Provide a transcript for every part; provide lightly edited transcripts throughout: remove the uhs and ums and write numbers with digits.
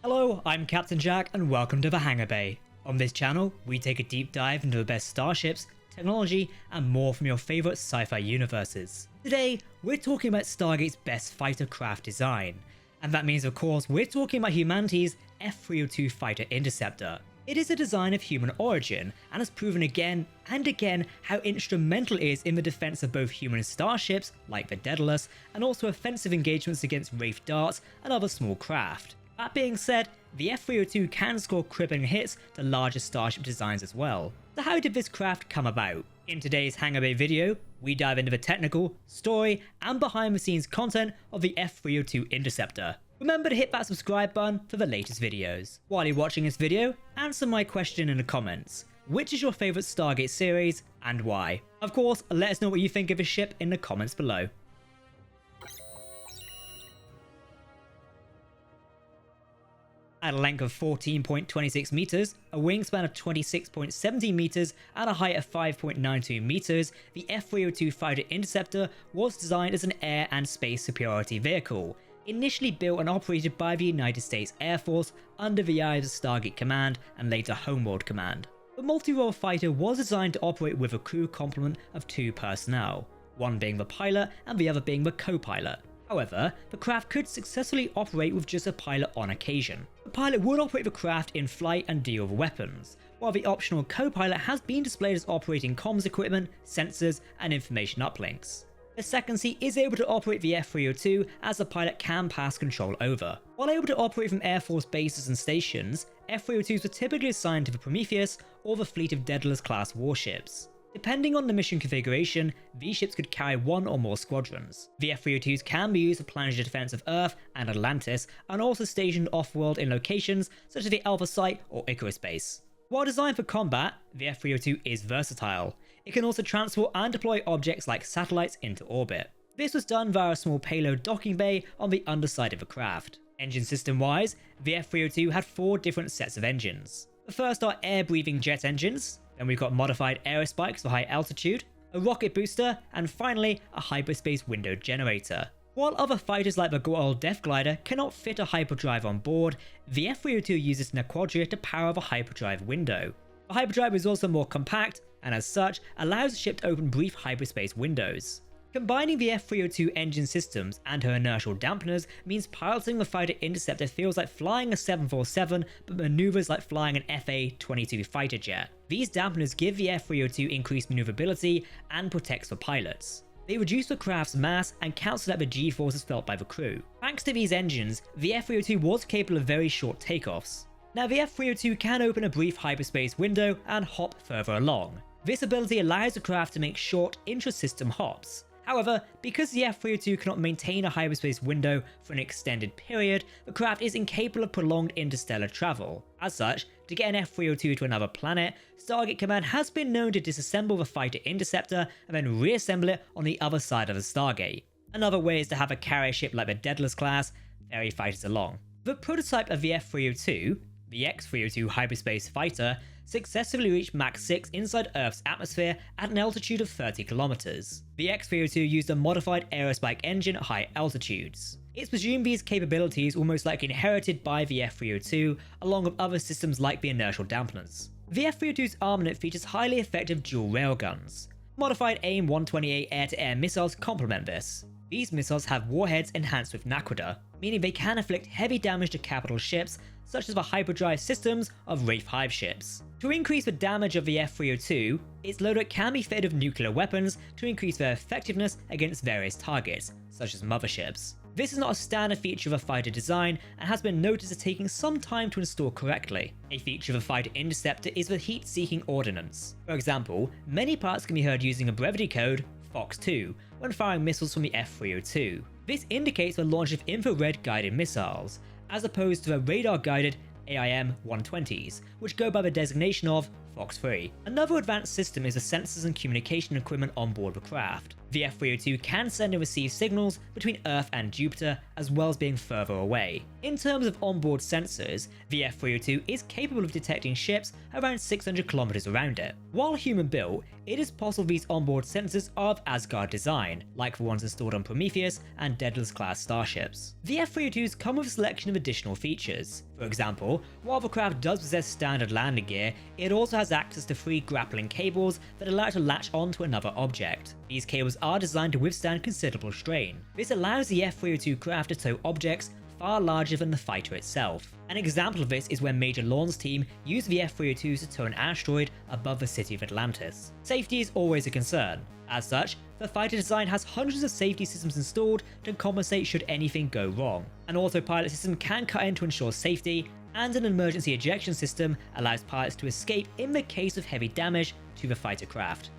Hello, I'm Captain Jack and welcome to the Hangar Bay. On this channel, we take a deep dive into the best starships, technology, and more from your favourite sci-fi universes. Today, we're talking about Stargate's best fighter craft design. And that means, of course, we're talking about humanity's F-302 Fighter-Interceptor. It is a design of human origin, and has proven again and again how instrumental it is in the defense of both human starships, like the Daedalus, and also offensive engagements against Wraith Darts and other small craft. That being said, the F-302 can score crippling hits to larger starship designs as well. So how did this craft come about? In today's Hangar Bay video, we dive into the technical, story, and behind the scenes content of the F-302 Interceptor. Remember to hit that subscribe button for the latest videos. While you're watching this video, answer my question in the comments. Which is your favourite Stargate series and why? Of course, let us know what you think of this ship in the comments below. At a length of 14.26 meters, a wingspan of 26.70 meters, and a height of 5.92 meters, the F-302 Fighter-Interceptor was designed as an air and space superiority vehicle, initially built and operated by the United States Air Force under the eyes of Stargate Command and later Homeworld Command. The multi-role fighter was designed to operate with a crew complement of 2 personnel, one being the pilot and the other being the co-pilot. However, the craft could successfully operate with just a pilot on occasion. The pilot would operate the craft in flight and deal with weapons, while the optional co-pilot has been displayed as operating comms equipment, sensors, and information uplinks. The second seat is able to operate the F-302 as the pilot can pass control over. While able to operate from Air Force bases and stations, F-302s were typically assigned to the Prometheus or the fleet of Daedalus class warships. Depending on the mission configuration, these ships could carry 1 or more squadrons. The F-302s can be used for planetary defense of Earth and Atlantis, and also stationed off-world in locations such as the Alpha Site or Icarus base. While designed for combat, the F-302 is versatile. It can also transport and deploy objects like satellites into orbit. This was done via a small payload docking bay on the underside of the craft. Engine system wise, the F-302 had 4 different sets of engines. The first are air-breathing jet engines, then we've got modified aerospikes for high altitude, a rocket booster, and finally a hyperspace window generator. While other fighters like the Goa'uld Death Glider cannot fit a hyperdrive on board, the F-302 uses an Aquadria to power the hyperdrive window. The hyperdrive is also more compact, and as such, allows the ship to open brief hyperspace windows. Combining the F-302 engine systems and her inertial dampeners means piloting the Fighter-Interceptor feels like flying a 747 but maneuvers like flying an FA-22 fighter jet. These dampeners give the F-302 increased maneuverability and protects the pilots. They reduce the craft's mass and cancel out the G-forces felt by the crew. Thanks to these engines, the F-302 was capable of very short takeoffs. Now the F-302 can open a brief hyperspace window and hop further along. This ability allows the craft to make short intra-system hops. However, because the F-302 cannot maintain a hyperspace window for an extended period, the craft is incapable of prolonged interstellar travel. As such, to get an F-302 to another planet, Stargate Command has been known to disassemble the Fighter-Interceptor and then reassemble it on the other side of the Stargate. Another way is to have a carrier ship like the Daedalus class ferry fighters along. The prototype of the F-302, the X-302 hyperspace fighter, successfully reached Mach 6 inside Earth's atmosphere at an altitude of 30 kilometers. The X-302 used a modified aerospike engine at high altitudes. It's presumed these capabilities were most likely inherited by the F-302, along with other systems like the inertial dampeners. The F-302's armament features highly effective dual railguns. Modified AIM-128 air-to-air missiles complement this. These missiles have warheads enhanced with Naquadah, meaning they can inflict heavy damage to capital ships such as the hyperdrive systems of Wraith Hive ships. To increase the damage of the F-302, its loadout can be fitted with nuclear weapons to increase their effectiveness against various targets, such as motherships. This is not a standard feature of a fighter design and has been noticed as taking some time to install correctly. A feature of a Fighter-Interceptor is the heat-seeking ordnance. For example, many parts can be heard using a brevity code, FOX-2, when firing missiles from the F-302. This indicates the launch of infrared-guided missiles, as opposed to the radar-guided AIM-120s, which go by the designation of Fox 3. Another advanced system is the sensors and communication equipment on board the craft. The F-302 can send and receive signals between Earth and Jupiter, as well as being further away. In terms of onboard sensors, the F-302 is capable of detecting ships around 600 kilometers around it. While human-built, it is possible these onboard sensors are of Asgard design, like the ones installed on Prometheus and Daedalus-class starships. The F-302s come with a selection of additional features. For example, while the craft does possess standard landing gear, it also has access to 3 grappling cables that allow it to latch onto another object. These cables are designed to withstand considerable strain. This allows the F-302 craft to tow objects far larger than the fighter itself. An example of this is when Major Lawn's team used the F-302s to tow an asteroid above the city of Atlantis. Safety is always a concern. As such, the fighter design has hundreds of safety systems installed to compensate should anything go wrong. An autopilot system can cut in to ensure safety, and an emergency ejection system allows pilots to escape in the case of heavy damage to the fighter craft.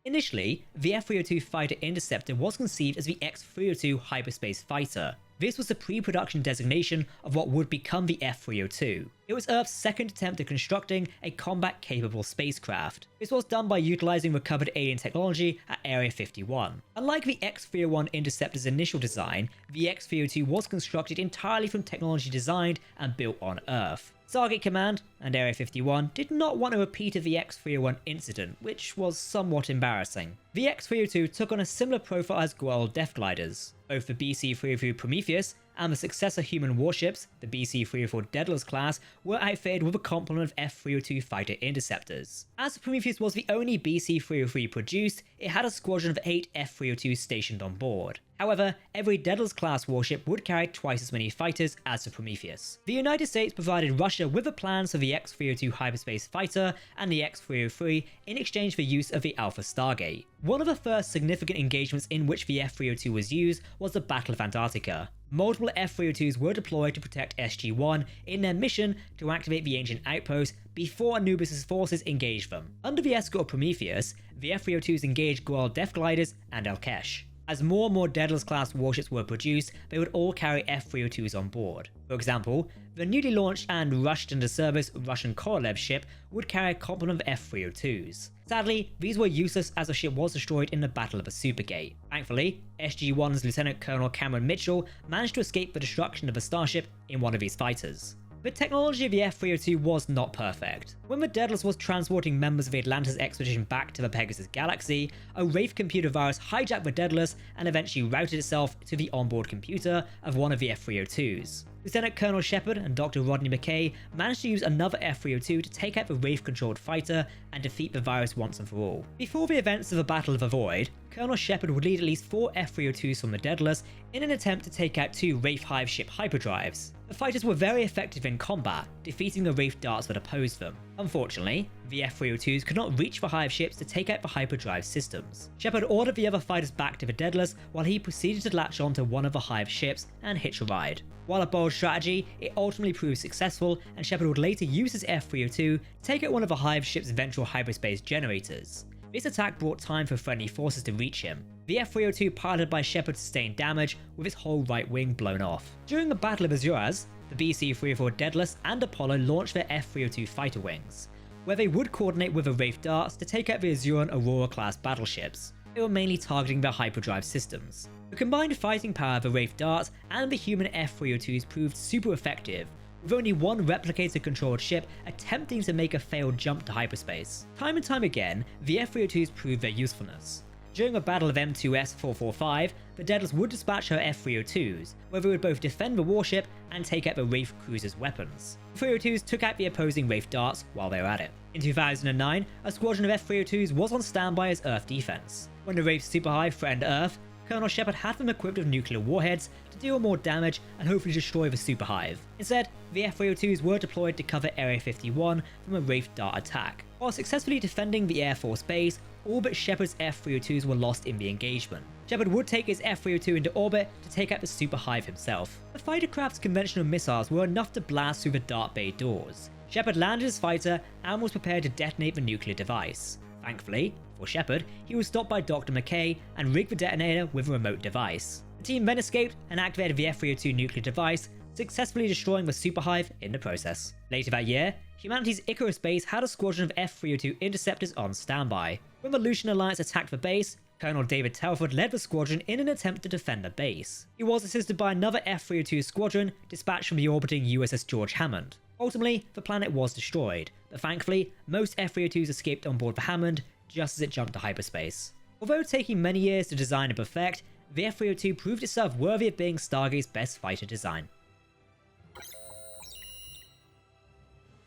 Initially, the F-302 Fighter-Interceptor was conceived as the X-302 hyperspace fighter. This was the pre-production designation of what would become the F-302. It was Earth's second attempt at constructing a combat-capable spacecraft. This was done by utilizing recovered alien technology at Area 51. Unlike the X-301 Interceptor's initial design, the X-302 was constructed entirely from technology designed and built on Earth. Stargate Command and Area 51 did not want a repeat of the X-301 incident, which was somewhat embarrassing. The X-302 took on a similar profile as Goa'uld Death Gliders. Both the BC-303 Prometheus and the successor human warships, the BC-304 Daedalus class, were outfitted with a complement of F-302 fighter interceptors. As the Prometheus was the only BC-303 produced, it had a squadron of 8 F-302s stationed on board. However, every Daedalus class warship would carry twice as many fighters as the Prometheus. The United States provided Russia with the plans for the X-302 hyperspace fighter and the X-303 in exchange for use of the Alpha Stargate. One of the first significant engagements in which the F-302 was used was the Battle of Antarctica. Multiple F-302s were deployed to protect SG-1 in their mission to activate the ancient outpost before Anubis' forces engaged them. Under the escort of Prometheus, the F-302s engaged Goa'uld Death Gliders and Al-Kesh. As more and more Daedalus-class warships were produced, they would all carry F-302s on board. For example, the newly launched and rushed into service Russian Korolev ship would carry a complement of F-302s. Sadly, these were useless as the ship was destroyed in the Battle of the Supergate. Thankfully, SG-1's Lieutenant Colonel Cameron Mitchell managed to escape the destruction of the starship in one of these fighters. The technology of the F-302 was not perfect. When the Daedalus was transporting members of the Atlantis expedition back to the Pegasus galaxy, a Wraith computer virus hijacked the Daedalus and eventually routed itself to the onboard computer of one of the F-302s. Lieutenant Colonel Shepard and Dr. Rodney McKay managed to use another F-302 to take out the Wraith-controlled fighter and defeat the virus once and for all. Before the events of the Battle of the Void, Colonel Shepard would lead at least 4 F-302s from the Daedalus in an attempt to take out 2 Wraith Hive ship hyperdrives. The fighters were very effective in combat, defeating the Wraith Darts that opposed them. Unfortunately, the F-302s could not reach the Hive ships to take out the hyperdrive systems. Shepard ordered the other fighters back to the Daedalus while he proceeded to latch onto one of the Hive ships and hitch a ride. While a bold strategy, it ultimately proved successful, and Shepard would later use his F-302 to take out one of the Hive ship's ventral hyperspace generators. This attack brought time for friendly forces to reach him. The F-302 piloted by Shepard sustained damage, with its whole right wing blown off. During the Battle of Azuras, the BC-304 Daedalus and Apollo launched their F-302 fighter wings, where they would coordinate with the Wraith Darts to take out the Azuran Aurora-class battleships. They were mainly targeting their hyperdrive systems. The combined fighting power of the Wraith Darts and the human F-302s proved super effective, with only one replicator-controlled ship attempting to make a failed jump to hyperspace. Time and time again, the F-302s proved their usefulness. During the Battle of M2S-445, the Daedalus would dispatch her F-302s, where they would both defend the warship and take out the Wraith cruiser's weapons. The 302s took out the opposing Wraith Darts while they were at it. In 2009, a squadron of F-302s was on standby as Earth defense. When the Wraith Superhive threatened Earth, Colonel Shepard had them equipped with nuclear warheads to deal more damage and hopefully destroy the Superhive. Instead, the F-302s were deployed to cover Area 51 from a Wraith Dart attack. While successfully defending the Air Force base, all but Shepard's F-302s were lost in the engagement. Shepard would take his F-302 into orbit to take out the Superhive himself. The fighter craft's conventional missiles were enough to blast through the Dart Bay doors. Shepard landed his fighter and was prepared to detonate the nuclear device. Thankfully, for Shepard, he was stopped by Dr. McKay and rigged the detonator with a remote device. The team then escaped and activated the F-302 nuclear device, successfully destroying the superhive in the process. Later that year, humanity's Icarus base had a squadron of F-302 interceptors on standby. When the Lucian Alliance attacked the base, Colonel David Telford led the squadron in an attempt to defend the base. He was assisted by another F-302 squadron dispatched from the orbiting USS George Hammond. Ultimately, the planet was destroyed, but thankfully, most F-302s escaped on board the Hammond just as it jumped to hyperspace. Although taking many years to design and perfect, the F-302 proved itself worthy of being Stargate's best fighter design.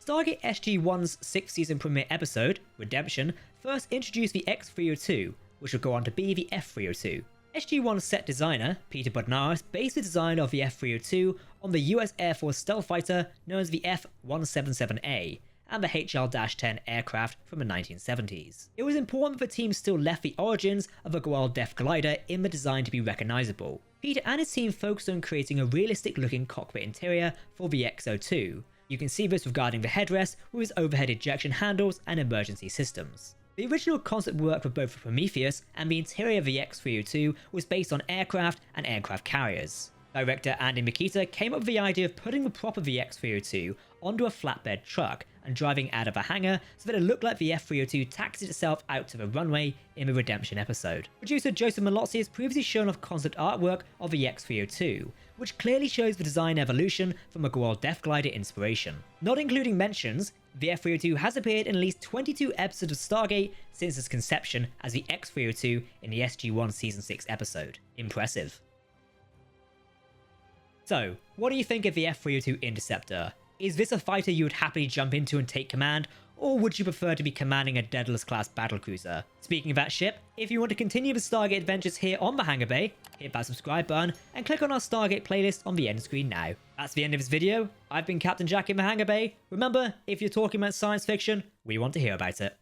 Stargate SG-1's 6th season premiere episode, Redemption, first introduced the X-302, which would go on to be the F-302. SG-1's set designer, Peter Bodnaris, based the design of the F-302 on the US Air Force stealth fighter known as the F-177A, and the HL-10 aircraft from the 1970s. It was important that the team still left the origins of a Goa'uld Death Glider in the design to be recognisable. Peter and his team focused on creating a realistic looking cockpit interior for the X-02. You can see this regarding the headrest with its overhead ejection handles and emergency systems. The original concept work for both the Prometheus and the interior of the X-302 was based on aircraft and aircraft carriers. Director Andy Mikita came up with the idea of putting the prop of the X-302 onto a flatbed truck and driving out of a hangar so that it looked like the F-302 taxied itself out to the runway in the Redemption episode. Producer Joseph Malozzi has previously shown off concept artwork of the X-302, which clearly shows the design evolution from a Goa'uld Death Glider inspiration. Not including mentions, the F-302 has appeared in at least 22 episodes of Stargate since its conception as the X-302 in the SG-1 Season 6 episode. Impressive. So, what do you think of the F-302 Interceptor? Is this a fighter you would happily jump into and take command, or would you prefer to be commanding a Daedalus class battlecruiser? Speaking of that ship, if you want to continue the Stargate adventures here on the Hangar Bay, hit that subscribe button and click on our Stargate playlist on the end screen now. That's the end of this video. I've been Captain Jack in the Hangar Bay. Remember, if you're talking about science fiction, we want to hear about it.